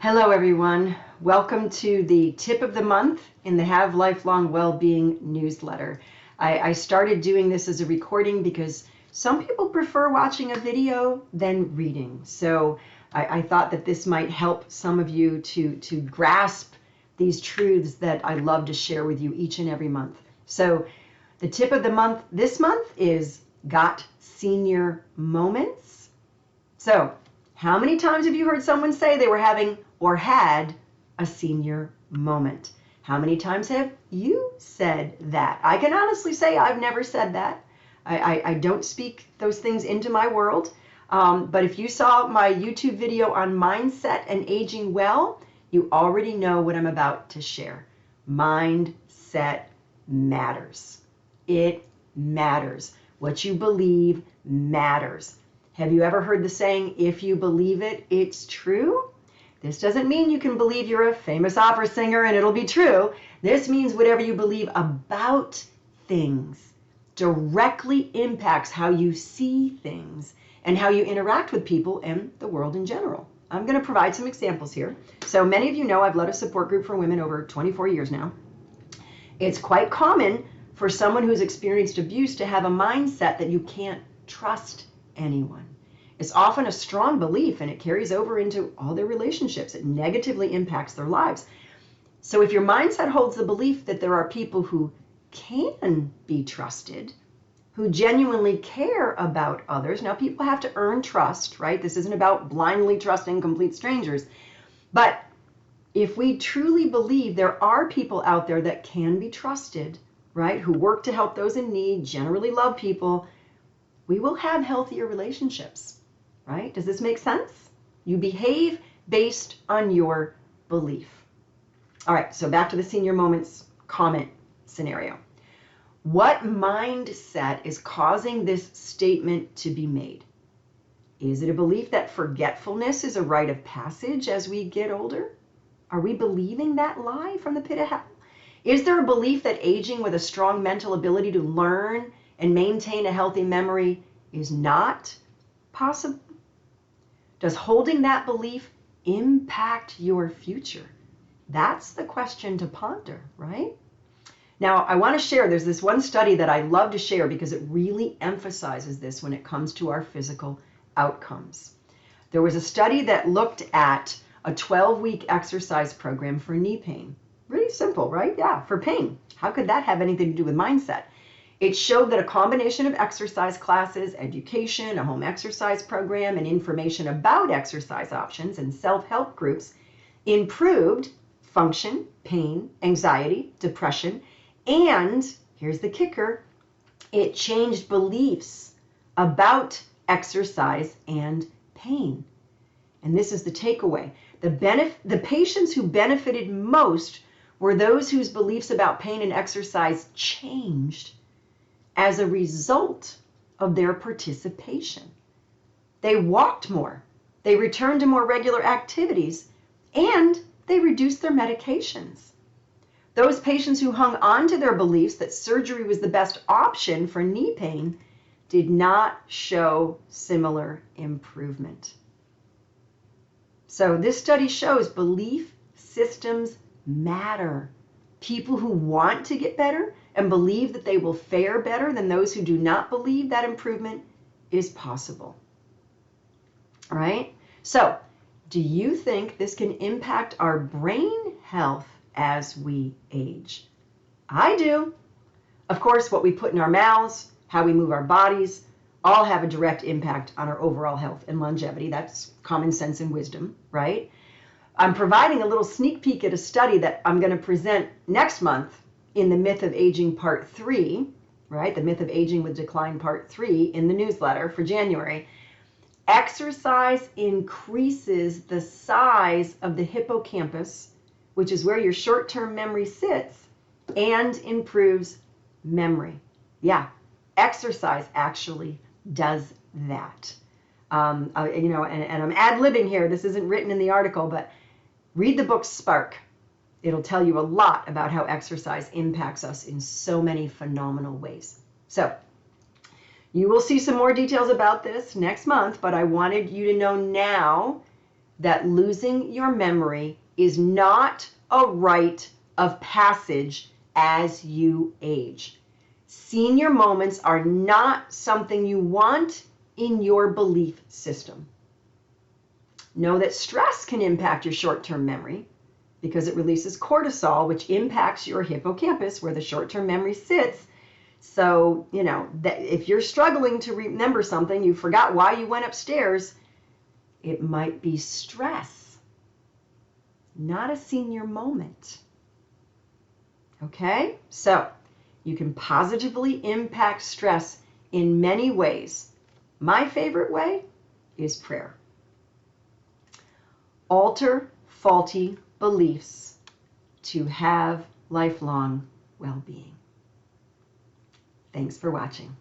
Hello, everyone. Welcome to the tip of the month in the Have Lifelong Wellbeing newsletter. I started doing this as a recording because some people prefer watching a video than reading. So I thought that this might help some of you to grasp these truths that I love to share with you each and every month. So the tip of the month this month is Got Senior Moments. So how many times have you heard someone say they were having or had a senior moment? How many times have you said that? I can honestly say I've never said that. I don't speak those things into my world. But if you saw my YouTube video on mindset and aging well, you already know what I'm about to share. Mindset matters. It matters. What you believe matters. Have you ever heard the saying, if you believe it, it's true? This doesn't mean you can believe you're a famous opera singer and it'll be true. This means whatever you believe about things directly impacts how you see things and how you interact with people and the world in general. I'm going to provide some examples here. So many of you know I've led a support group for women over 24 years now. It's quite common for someone who's experienced abuse to have a mindset that you can't trust anyone. It's often a strong belief and it carries over into all their relationships. It negatively impacts their lives. So if your mindset holds the belief that there are people who can be trusted, who genuinely care about others. Now, people have to earn trust, right? This isn't about blindly trusting complete strangers. But if we truly believe there are people out there that can be trusted, right, who work to help those in need, generally love people, we will have healthier relationships, right? Does this make sense? You behave based on your belief. All right, so back to the senior moments comment scenario. What mindset is causing this statement to be made? Is it a belief that forgetfulness is a rite of passage as we get older? Are we believing that lie from the pit of hell? Is there a belief that aging with a strong mental ability to learn and maintain a healthy memory is not possible? Does holding that belief impact your future? That's the question to ponder, right? Now, I want to share, there's this one study that I love to share because it really emphasizes this when it comes to our physical outcomes. There was a study that looked at a 12-week exercise program for knee pain. Really simple, right? Yeah, for pain. How could that have anything to do with mindset? It showed that a combination of exercise classes, education, a home exercise program, and information about exercise options and self-help groups improved function, pain, anxiety, depression, and here's the kicker, it changed beliefs about exercise and pain. And this is the takeaway. The patients who benefited most were those whose beliefs about pain and exercise changed as a result of their participation. They walked more, they returned to more regular activities, and they reduced their medications. Those patients who hung on to their beliefs that surgery was the best option for knee pain did not show similar improvement. So this study shows belief systems matter. People who want to get better and believe that they will fare better than those who do not believe that improvement is possible. All right? So, do you think this can impact our brain health as we age? I do. Of course, what we put in our mouths, how we move our bodies, all have a direct impact on our overall health and longevity. That's common sense and wisdom, right? I'm providing a little sneak peek at a study that I'm going to present next month in the Myth of Aging Part 3, right? The Myth of Aging with Decline Part 3 in the newsletter for January. Exercise increases the size of the hippocampus, which is where your short-term memory sits, and improves memory. Yeah, exercise actually does that. And I'm ad-libbing here. This isn't written in the article, but read the book Spark. It'll tell you a lot about how exercise impacts us in so many phenomenal ways. So you will see some more details about this next month, but I wanted you to know now that losing your memory is not a rite of passage as you age. Senior moments are not something you want in your belief system. Know that stress can impact your short-term memory because it releases cortisol, which impacts your hippocampus where the short-term memory sits. So, that if you're struggling to remember something, you forgot why you went upstairs, it might be stress, not a senior moment. Okay? So, you can positively impact stress in many ways. My favorite way is prayer. Alter faulty beliefs to have lifelong well-being. Thanks for watching.